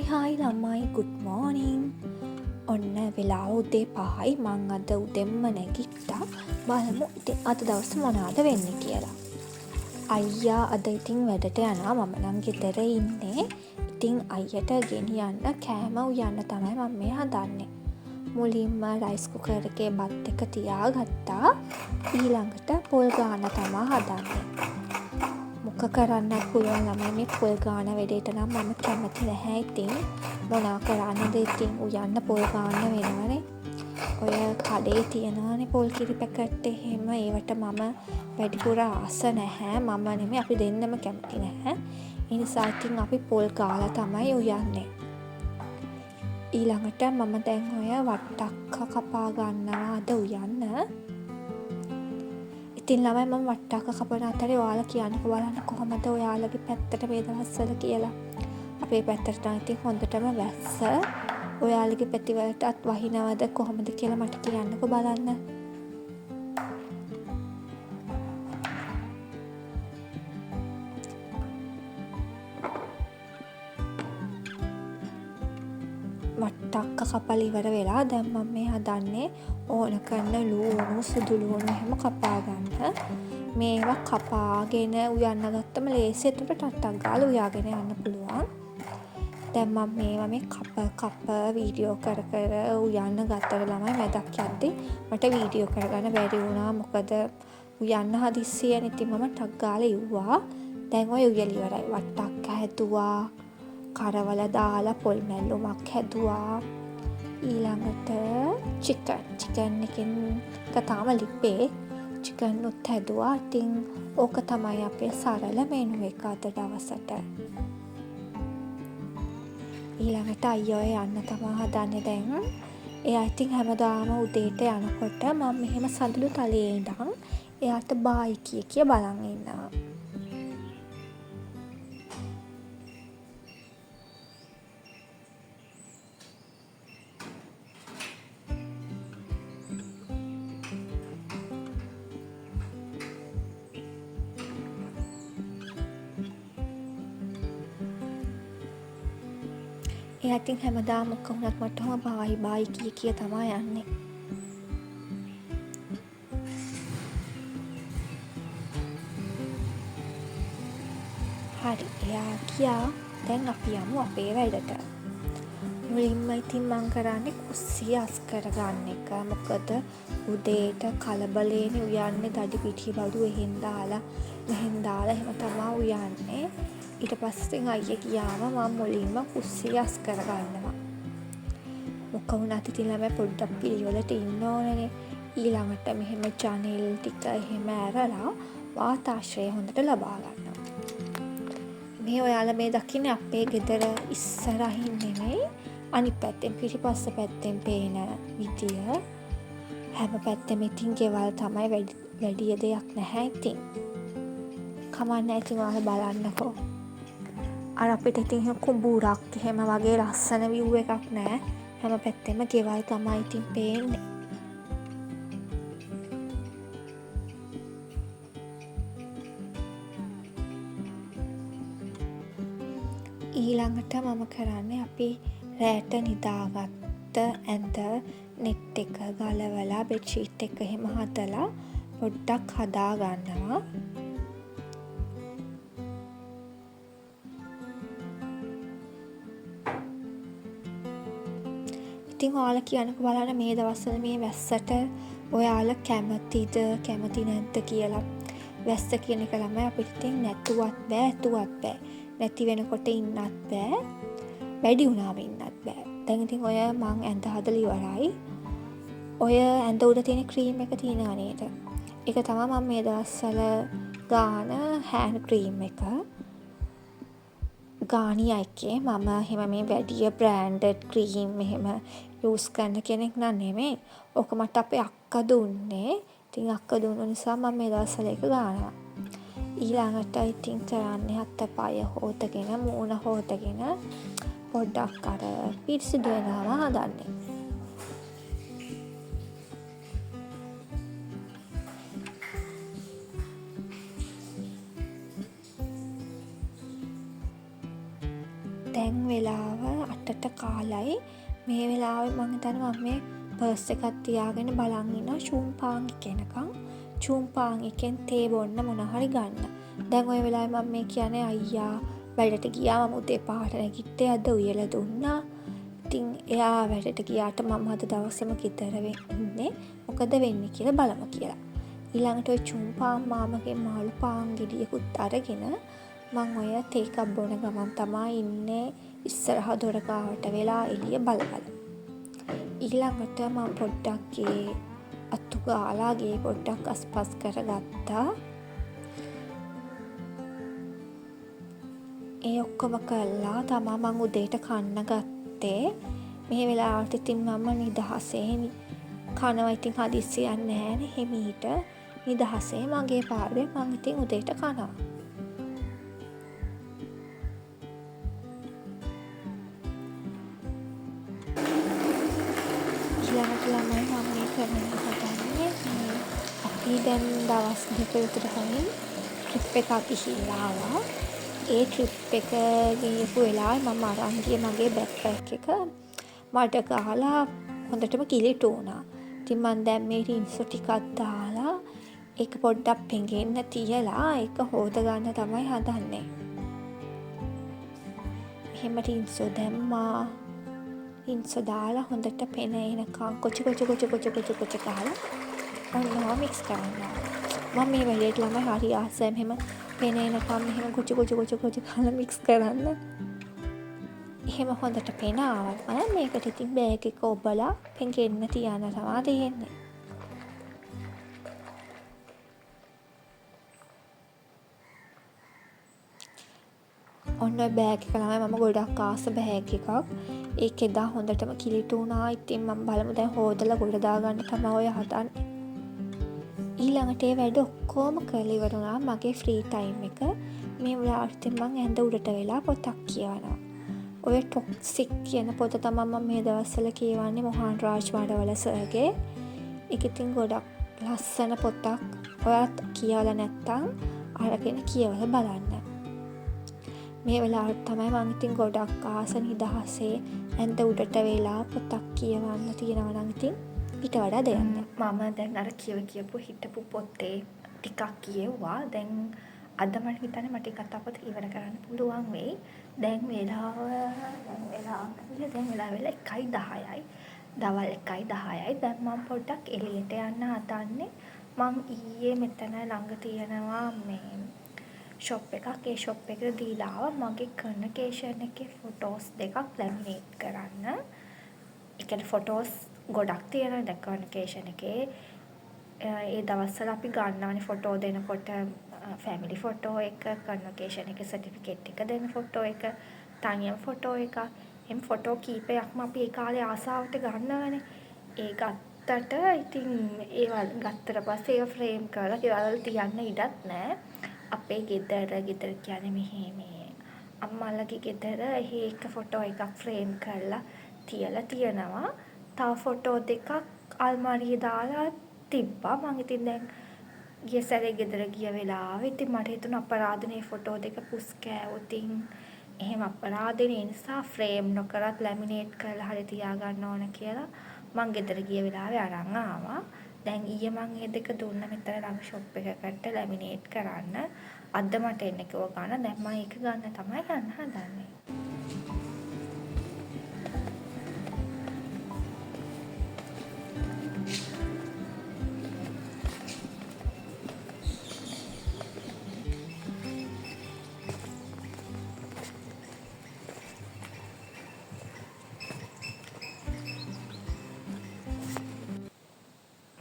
Hi ළමයි good morning. ඔන්න වෙලාව උදේ 5යි. මං අද උදෙන්ම නැගිට්ටා. බලමු ඉතින් අද දවස මොනවද වෙන්නේ කියලා. අයියා අද ඉතින් වැඩට යනවා. මම නම් ගෙදර ඉන්නේ. ඉතින් අයියට ගෙනියන්න කෑම උයන්න තමයි මම මේ හදන්නේ. මුලින්ම රයිස් කුකර් එකේ බත් එක තියාගත්තා. ඊළඟට පොල් ගාන තමයි හදන්නේ. මොක කරන්නත් පුළුවන් ළමයි මේ පොල් ගාන වැඩේට නම් මම කැමති නැහැ. ඉතින් මොනා කරන්නද ඉතින් උයන්න පොල් ගාන්න වෙනවනේ. ඔය කඩේ තියෙනවානේ පොල් කිරි පැකට් එහෙම ඒවට මම වැඩිපුර ආස නැහැ. මම නෙමෙයි අපි දෙන්නම කැමති නැහැ. ඒ නිසා ඉතින් අපි පොල් ගාලා තමයි උයන්නේ. ඊළඟට මම දැන් ඔය වට්ටක්ක කපා ගන්නවා අද උයන්න. ඉතින් ළමයි මම වට්ටක්ක කපන අතරේ ඔයාලා කියන්නකෝ බලන්න කොහොමද ඔයාලගේ පැත්තට මේ දවස්වල කියලා. අපේ පැත්තට නම් ඉතින් හොඳටම වැස්ස. ඔයාලගේ පැතිවලටත් වහිනවද කොහොමද කියලා මට කියන්නකෝ බලන්න. වට්ටක්ක කපලා ඉවර වෙලා දැන් මම මේ හදන්නේ ඕන කරන ලුණු සුදු ලුණු එහෙම කපා ගන්න. මේවා කපාගෙන උයන්න ගත්තම ලේසියි. එතකොට ටට්ටක් ගාලා උයාගෙන යන්න පුළුවන්. දැන් මම මේවා මේ කප වීඩියෝ කර උයන්න ගත්තට ළමයි මැදක් යද්දි මට වීඩියෝ කරගන්න බැරි වුණා. මොකද උයන්න හදිස්සියෙන් ඉතින් මම ටක් ගාලා ඉව්වා. දැන් ඔය උයලා ඉවරයි. වට්ටක්ක හැදුවා. කරවල දාලා පොල් මැල්ලුමක් හැදුවා. ඊළඟට චිකන් එකෙන් තාම ලිපේ චිකන් උත් හැදුවා. ඉතින් ඕක තමයි අපේ සරල මෙනු එක අද දවසට. ඊළඟට අයියෝ යන්න තමයි හදන්නේ දැන්. එයා ඉතින් හැමදාම උදේට යනකොට මම මෙහෙම සඳලු තලයේ ඉඳන් එයාට බායි කිය බලන් ඉන්නවා. එයා ඉතින් හැමදාම මොක වුණත් මටම බායි කිය තමයි යන්නේ. හරි එයා ගියා. දැන් අපි යමු අපේ වැඩට. මුලින්ම ඉතින් මං කරන්නේ කුස්සිය අස් කරගන්න එක. මොකද උදේට කලබලේනේ උයන්නේ. දඩි පිටි බඩු එහෙන් දාලා මෙහෙන් දාලා එහෙම තමයි උයන්නේ. ඊට පස්සේ අයියා ගියාම මම මුලින්ම කුස්සිය අස් කරගන්නවා. මොක වුණත් ඉතින් ළමයි පොඩ්ඩක් පිළිවෙලට ඉන්න ඕනනේ. ඊළඟට මෙහෙම ජනෙල් ටික එහෙම ඇරලා වාතාශ්‍රය හොඳට ලබා ගන්නවා. මේ ඔයාලා මේ දකින්නේ අපේ ගෙදර ඉස්සරහින් නෙමෙයි අනිත් පැත්තෙන් පිටිපස්ස පැත්තෙන් පේන විදිය. හැම පැත්තෙම ඉතින් ගෙවල් තමයි වැඩි දෙයක් නැහැ ඉතින්. කමන්නේ ඉතින් ඔයාලා බලන්නකෝ. අර අපිට ඉතින් කුඹුරක් එහෙම වගේ ලස්සන view එකක් නැහැ. හැම පැත්තෙම ගෙවල් තමයි ඉතින් පේන්නේ. ඊළඟට මම කරන්නේ අපි රෑට නිදාගත්ත ඇඳ නෙට් එක ගලවලා බෙඩ්ෂීට් එක එහෙම හදලා පොඩ්ඩක් හදා ගන්නවා. ඉතින් ඔයාලා කියන්නකෝ බලන්න මේ දවස්වල මේ වැස්සට ඔයාලා කැමතිද කැමති නැද්ද කියලා. වැස්ස කියන එක ළමයි අපිට ඉතින් නැතුවත් බෑ ඇතුවත් බෑ. නැති වෙනකොට ඉන්නත් බෑ. වැඩි වුණාම ඉන්නත් බෑ. දැන් ඉතින් ඔය මං ඇඳ හදලා ඉවරයි. ඔය ඇඳ උඩ තියෙන ක්‍රීම් එක තියෙනවා නේද? ඒක තමයි මම මේ දවස්වල ගාන හෑන්ඩ් ක්‍රීම් එක. ගානියා එකේ මම එහෙම මේ වැඩි බ්‍රෑන්ඩඩ් ක්‍රීම් එහෙම යූස් කරන කෙනෙක් නන් නෙමෙයි. ඕක මට අපේ අක්කා දුන්නේ. ඉතින් අක්කා දුන්න නිසා මම මේ දවස්වල ඒක ගානවා. ඊළඟට ඉතින් කරන්නේ අතපය හොදගෙන මූණ හොදගෙන පොඩ්ඩක් අර පිරිසිදු වෙනවා හදන්නේ. දැන් වෙලාව 8ට කාලයි. මේ වෙලාවේ මං හිතන්නේ මම මේ පර්ස් එකක් තියාගෙන බලන් ඉන්නවා චූම්පාං එකනකම්. චූම්පාං එකෙන් තේ බොන්න මොන හරි ගන්න. දැන් ওই වෙලාවේ මම මේ කියන්නේ අයියා වැඩට ගියා මම උදේ 5ට නැගිට්ටේ අද උයලා දුන්නා. ඉතින් එයා වැඩට ගියාට මම අද දවසම ගෙදර ඉන්නේ. මොකද වෙන්නේ කියලා බලමු කියලා. ඊළඟට ඔය චූම්පාං මාමගේ මාළු පාන් ගෙඩියකුත් අරගෙන මං ඔය තේ එකක් බොන ගමන් තමයි ඉන්නේ ඉස්සරහ දොර ගාවට වෙලා එළිය බලබල. ඊළඟට මම පොඩ්ඩක් ගේ අතු ගාලා ගේ පොඩ්ඩක් අස්පස් කරගත්තා. ඒ ඔක්කොම කළා තමා මං උදේට කන්න ගත්තේ. මේ වෙලාවට ඉතින් මම නිදහසේ කනවා. ඉතින් හදිස්සියක් නැහැනේ හිමීට නිදහසේ මගේ පාඩුවේ මං ඉතින් උදේට කනවා. ඊළඟට ළමයි මම මේ කරන්න හදන්නේ අපි දැන් දවස් දෙක විතර කලින් ට්‍රිප් එකක් ගිහිල්ලා ආවා. ඒ ට්‍රිප් එක ගියපු වෙලාවේ මම අරන් ගිය මගේ බෑග්පැක් එක මඩ ගහලා හොඳටම කිලිටු වුණා. ඉතින් මම දැන් මේ රින්සෝ ටිකක් දාලා ඒක පොඩ්ඩක් පෙඟෙන්න තියලා ඒක හොද ගන්න තමයි හදන්නේ. එහෙම රින්සෝ දැම්මා. රින්සෝ දාලා හොඳට පෙන එනකම් කොච ගහලා ඔන්නවා මික්ස් කරනවා. මම මේ වැඩේට ළමයි හරි ආසයි මෙහෙම පෙන එනකම් මෙහෙම කොච ගහලා මික්ස් කරන්න. එහෙම හොඳට පෙන ආවම මේකට ඉතින් බෑග් එක ඔබලා පෙඟෙන්න තියන්න තමයි තියෙන්නේ. ඔන්න බෑග් එක ළමයි මම ගොඩක් ආස බෑග් එකක්. ඒක එදා හොඳටම කිලිටු වුණා. ඉතින් මම බලමු දැන් හොදලා ගොඩ දාගන්න තමයි ඔය හදන්නේ. ඊළඟට ඒ වැඩ ඔක්කොම කරලා ඉවර වුණා. මගේ ෆ්‍රී ටයිම් එක මේ වෙලාවට මම ඇඳ උඩට වෙලා පොතක් කියවනවා. ඔය ටොක්සික් කියන පොත තමයි මම මේ දවස්වල කියවන්නේ මොහාන් රාජ් මඩවල සර්ගේ. ඒක ඉතින් ගොඩක් ලස්සන පොතක්. ඔයාත් කියවලා නැත්තම් අරගෙන කියවලා බලන්න. මේ වෙලාවට තමයි මම ඉතින් ගොඩක් ආස නිදහසේ ඇඳ උඩට වෙලා පොතක් කියවන්න තියෙනවා නම් ඉතින් ඊට වඩා දෙයක් නෑ. මම දැන් අර කියවපු හිටපු පොතේ ටිකක් කියවුවා. දැන් අද මම හිතන්නේ මට කතා පොත ඉවර කරන්න පුළුවන් වෙයි. දැන් වෙලාව 1:10යි. දවල් 1:10යි. දැන් මම පොඩ්ඩක් එළියට යන්න හදන්නේ. මම ඊයේ මෙතන ළඟ තියෙනවා මේ ෂොප් එකක්. ඒ ෂොප් එකට දීලා ආවා මගේ කන්වර්සේෂන් එකේ ෆොටෝස් දෙකක් ලැමිනේට් කරන්න. ඒ කියන්නේ ෆොටෝස් ගොඩක් තියෙනවා දැන් කන්වර්සේෂන් එකේ. ඒ දවස්වල අපි ගන්නවානේ ෆොටෝ දෙනකොට ෆැමිලි ෆොටෝ එක, කන්වර්සේෂන් එකේ සර්ටිෆිකේට් එක දෙන ෆොටෝ එක, තනියම ෆොටෝ එක. එම් ෆොටෝ කීපයක්ම අපි ඒ කාලේ ආසාවට ගන්නවානේ. ඒ ගත්තට ඉතින් ඒවල් ගත්තට පස්සේ ඒව ෆ්‍රේම් කරලා ගෙවල් තියන්න ඉඩක් නැහැ. අපේ ගෙදර කියන්නේ මෙහි මේ අම්මලගේ ගෙදර ඒක ෆොටෝ එකක් ෆ්‍රේම් කරලා තියලා තියෙනවා. තව ෆොටෝ දෙකක් අල්මාරියේ දාලා තිබ්බා. මං ඉතින් දැන් ගිය සැරේ ගෙදර ගිය වෙලාවෙ ඉතින් මට හිතුණා අපරාධනේ ෆොටෝ දෙක පුස් කෑවොතින් එහෙම අපරාධනේ නිසා ෆ්‍රේම් නොකරත් ලැමිනේට් කරලා හරි තියාගන්න ඕන කියලා මං ගෙදර ගිය වෙලාවේ අරන් ආවා. දැන් ඊයේ මං මේ දෙක දුන්න මෙතන ළඟ ෂොප් එකකට ලැමිනේට් කරන්න. අද මට එන්න කිව්ව ගන්න. දැන් මම ඒක ගන්න තමයි යන්න හදන්නේ.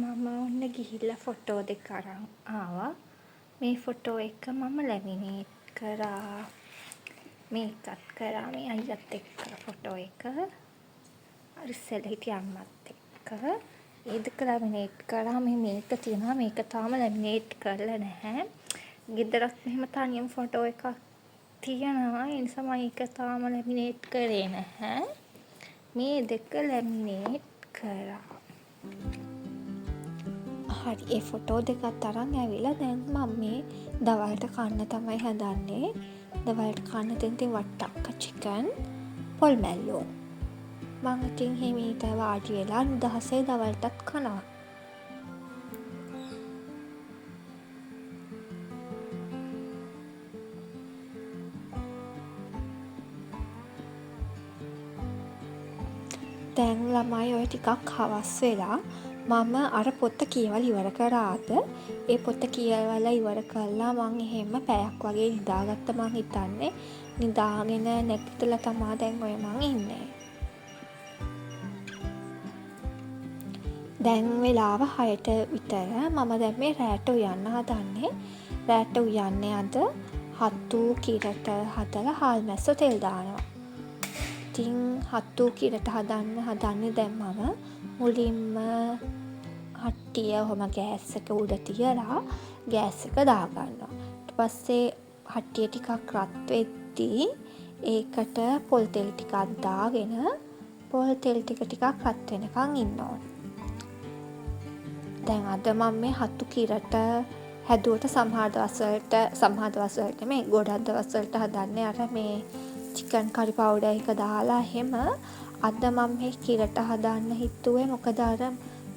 මම ඔන්න ගිහිල්ලා ෆොටෝ දෙක අරන් ආවා. මේ ෆොටෝ එක මම ලැමිනේට් කරා. මේකත් කරා මේ අයියත් එක්ක ෆොටෝ එක. අර ඉස්සෙල්ලා හිටිය අම්මත් එක්ක. ඒ දෙක ලැමිනේට් කරා. මේක තියෙනවා. මේක තාම ලැමිනේට් කරලා නැහැ. ගෙදරත් මෙහෙම තනියම ෆොටෝ එකක් තියෙනවා. ඒ නිසා මම ඒක තාම ලැමිනේට් කරේ නැහැ. මේ දෙක ලැමිනේට් කරා. හරි ඒ ෆොටෝ දෙකත් අරන් ඇවිල්ලා දැන් මම මේ දවල්ට කන්න තමයි හදන්නේ. දවල්ට කන්න දෙන්න වට්ටක්ක චිකන් පොල් මැල්ලෝ. මං ඉතින් හිමීට වාඩි වෙලා නිදහසේ දවල්ටත් කනවා. දැන් ළමයි ඔය ටිකක් හවස් වෙලා මම අර පොත කියවලා ඉවර කරාද ඒ පොත කියවලා ඉවර කළා මං එහෙම පැයක් වගේ නිදාගත්ත මං හිතන්නේ. නිදාගෙන නැගිටලා තමා දැන් ඔය මං ඉන්නේ. දැන් වෙලාව 6ට විතර. මම දැන් මේ රෑට උයන්න හදන්නේ. රෑට උයන්නේ අද හත්තු කිරට හදලා හාල් මැස්සෝ තෙල් දානවා. ඉතින් හත්තු කිරට හදන්නේ දැන් මම මුලින්ම හට්ටිය ඔහොම ගෑස් එක උඩ තියලා ගෑස් එක දාගන්නවා. ඊට පස්සේ හට්ටිය ටිකක් රත් වෙද්දී ඒකට පොල් තෙල් ටිකක් දාගෙන පොල් තෙල් ටික ටිකක් රත් වෙනකන් ඉන්න ඕන. දැන් අද මම මේ හත්තු කිරට හැදුවට සමහර දවස් වලට මේ ගොඩක් දවස් වලට හදන්නේ අර මේ චිකන් කරි පවුඩර් එක දාලා එහෙම. අද මම මේ කිරට හදන්න හිතුවේ මොකද අර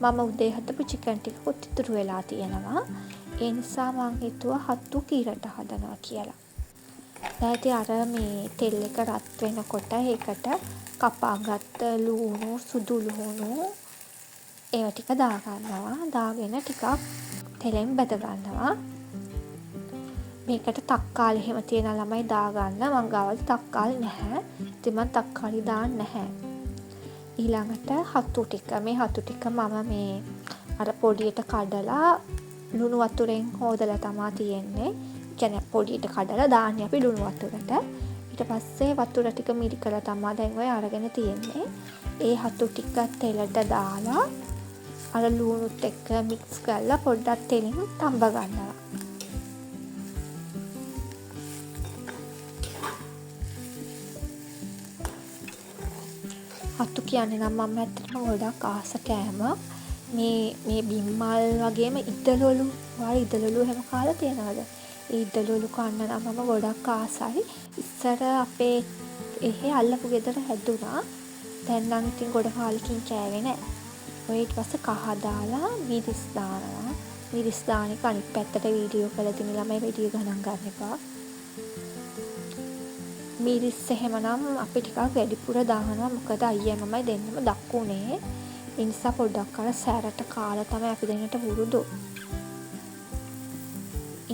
මම උදේ හදපු චිකන් ටිකකුත් ඉතුරු වෙලා තියෙනවා. ඒ නිසා මං හිතුවා හත්තු කිරට හදනවා කියලා. දැන් ඉතින් අර මේ තෙල් එක රත් වෙනකොට ඒකට කපාගත්ත ලුණු සුදු ලුණු ඒව ටික දාගන්නවා. දාගෙන ටිකක් තෙලෙන් බැද ගන්නවා. මේකට තක්කාලි එහෙම තියෙන ළමයි දාගන්න. මං ගාවල තක්කාලි නැහැ. ඉතින් මං තක්කාලි දාන්නේ නැහැ. ඊළඟට හත්තු ටික. මේ හත්තු ටික මම මේ අර පොඩියට කඩලා ලුණු වතුරෙන් හොදලා තමා තියෙන්නේ. කියන්නේ පොඩියට කඩලා දාන්නේ අපි ලුණු වතුරට. ඊට පස්සේ වතුර ටික මිරි කරලා තමා දැන් ඔය අරගෙන තියෙන්නේ. ඒ හත්තු ටික තෙලට දාලා අර ලුණුත් එක්ක මික්ස් කරලා පොඩ්ඩක් තෙලින් තඹ ගන්නවා. හත්තු කියන්නේ නම් මම ඇත්තටම ගොඩක් ආස කෑමක්. මේ බිම්මල් වගේම ඉදලොලු. ඔයාලා ඉදලොලු එහෙම කාලා තියෙනවද? ඒ ඉදලොලු කන්න නම් මම ගොඩක් ආසයි. ඉස්සර අපේ එහෙ අල්ලපු ගෙදර හැදුනා. දැන් නම් ඉතින් ගොඩ කාලෙකින් කෑවේ නෑ. ඔය ඊට පස්සේ කහ දාලා මිරිස් දානවා. මිරිස් දාන එක අනිත් පැත්තට වීඩියෝ කරලා තියෙන ළමයි වීඩියෝ ගණන් ගන්න එපා. මිරිස් එහෙමනම් අපි ටිකක් වැඩිපුර දානවා. මොකද අයියා මමයි දෙන්නම දක්ුනේ. ඒ නිසා පොඩ්ඩක් අර සැරට කාලා තමයි අපි දෙන්නට පුරුදු.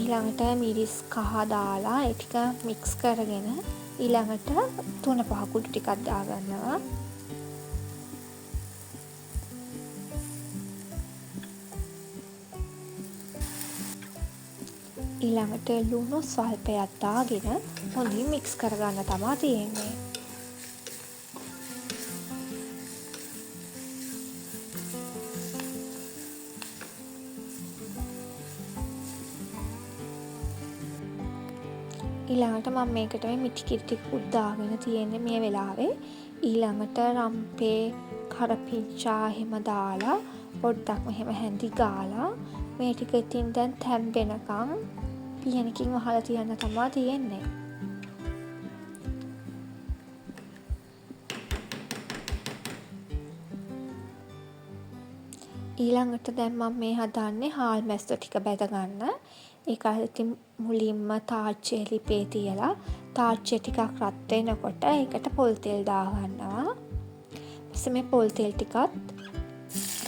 ඊළඟට මිරිස් කහ දාලා ඒ ටික මික්ස් කරගෙන ඊළඟට 3-5 කුඩු ටිකක් දාගන්නවා. ඊළඟට ලුණු ස්වල්පයක් දාගෙන හොඳින් මික්ස් කරගන්න තමයි තියෙන්නේ. ඊළඟට මම මේකට මේ මිටි කිරි ටිකකුත් දාගෙන තියෙන්නේ මේ වෙලාවේ. ඊළඟට රම්පේ කරපිංචා එහෙම දාලා පොඩ්ඩක් මෙහෙම හැඳි ගාලා මේ ටික ඉතින් දැන් තැම්බෙනකන් පියනකින් වහලා තියන්න තමයි තියෙන්නේ. ඊළඟට දැන් මම මේ හදන්නේ හාල් මැස්සෝ ටික බැද ගන්න. ඒක ඉතින් මුලින්ම තාච්චියේ ලිපේ තියලා තාච්චිය ටිකක් රත් වෙනකොට ඒකට පොල් තෙල් දාගන්නවා. ඊපස්සේ මේ පොල් තෙල් ටිකත්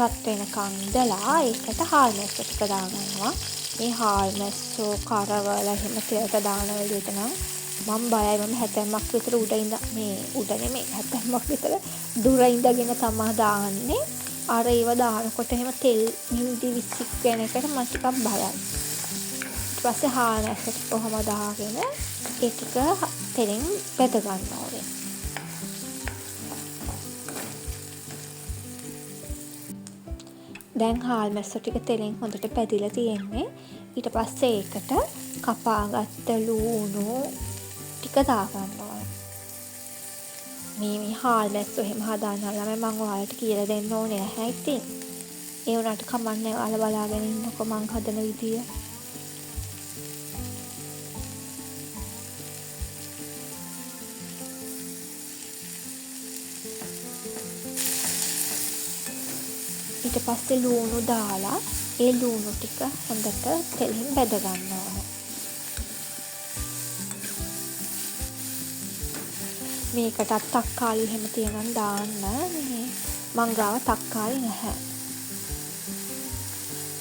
රත් වෙනකන් ඉඳලා ඒකට හාල් මැස්සෝ ටික දාගන්නවා. මේ හාල් මැස්සෝ කරවල එහෙම තෙලට දාන විදිහට නම් මම බයයි. මම 70ක් විතර උඩ නෙමෙයි 70ක් විතර දුර ඉඳගෙන තමයි දාන්නේ. අර ඒව දානකොට එහෙම තෙල් නිදි විසික් වෙන එකට මම ටිකක් බයයි. ඊට පස්සේ හාල් මැස්සෝ ටික කොහොම දාගෙන ඒ ටික තෙලෙන් බැද ගන්න ඕනේ. දැන් හාල් මැස්සෝ ටික තෙලෙන් හොඳට පැදිලා තියෙන්නේ. ඊට පස්සේ ඒකට කපාගත්ත ලුණු ටික දාගන්නවා. මේ හාල් මැස්සෝ එහෙම හදාන්න ළමයි මම ඔයාලට කියලා දෙන්න ඕනේ නැහැ ඉතින්. ඒ උනාට කමන්නේ ඔයාලා බලාගෙන ඉන්නකො මං හදන විදිය. ඊට පස්සේ ලූණු දාලා ඒ ලූණු ටික හොඳට තෙලින් බැද ගන්න ඕන. මේකටත් තක්කාලි එහෙම තියෙනම් දාන්න. මං ගාව තක්කාලි නැහැ.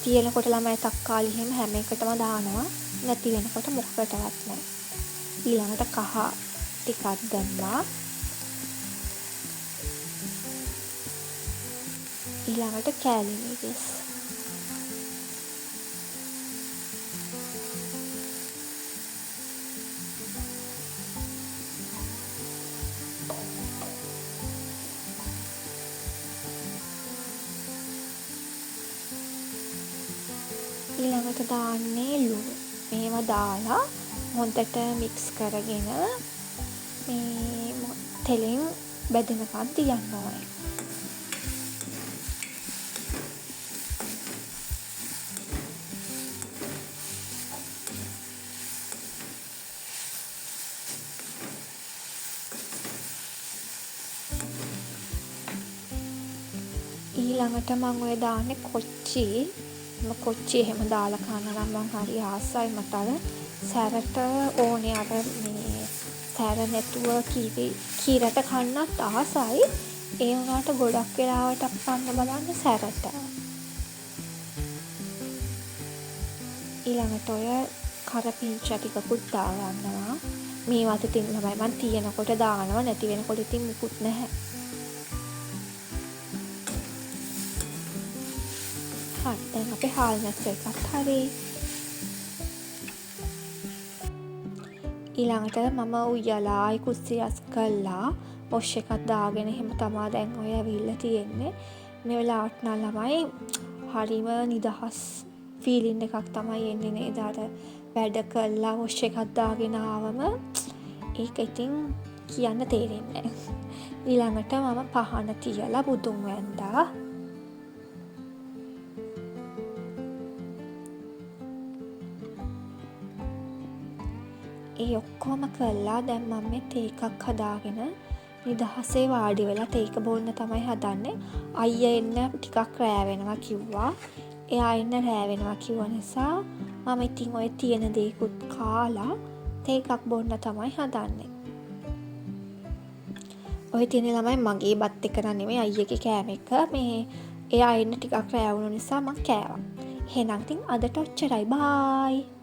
තියෙනකොට ළමයි තක්කාලි එහෙම හැම එකටම දානවා. නැති වෙනකොට මොකකටවත් නැහැ. ඊළඟට කහ ටිකක් දැම්මා. ඊළඟට කෑලි මිරිස්. ඊළඟට දාන්නේ ලුණු. මේවා දාලා හොඳට මික්ස් කරගෙන මේ තෙලෙන් බැදෙනකන් තියන්න ඕනේ. ඊළඟට මම ඔය දාන්නේ කොච්චි. කොච්චි එහෙම දාලා කන්න නම් මම හරි ආසයි. මට අර සැරට ඕනේ අර මේ සැර නැතුව කීරට කන්නත් ආසයි. ඒ වුණාට ගොඩක් වෙලාවට කන්න බලන්න සැරට. ඊළඟට ඔය කරපිංචා ටිකකුත් දාගන්නවා. මේවත් ඉතින් ළමයි මම තියෙනකොට දානවා. නැති වෙනකොට ඉතින් මුකුත් නැහැ. දැන් අපේ හාල් නැස්ස එකත් හරි. ඊළඟට මම උයලා කුස්සියස් කළා වොෂ් එකක් දාගෙන එහෙම තමා දැන් ඔය ඇවිල්ලා තියෙන්නේ. මේ වෙලාවට නම් ළමයි හරිම නිදහස් ෆීලින් එකක් තමයි එන්නේ නේද? අර වැඩ කළා වොෂ් එකක් දාගෙන ආවම ඒක ඉතින් කියන්න තේරෙන්නේ නැහැ. ඊළඟට මම පහන තියලා බුදුන් වැන්දා. ඒ ඔක්කොම කළා. දැන් මම මේ තේ එකක් හදාගෙන නිදහසේ වාඩි වෙලා තේ එක බොන්න තමයි හදන්නේ. අයියා එන්න ටිකක් රෑ වෙනවා කිව්වා. එයා එන්න රෑ වෙනවා කිව්ව නිසා මම ඉතින් ඔය තියෙන දේකුත් කාලා තේ එකක් බොන්න තමයි හදන්නේ. ඔය තියෙන ළමයි මගේ බත් එක නෙමෙයි අයියගේ කෑම එක. මේ එයා එන්න ටිකක් රෑ වුණ නිසා මම කෑවා. එහෙනම් ඉතින් අදට ඔච්චරයි. බායි.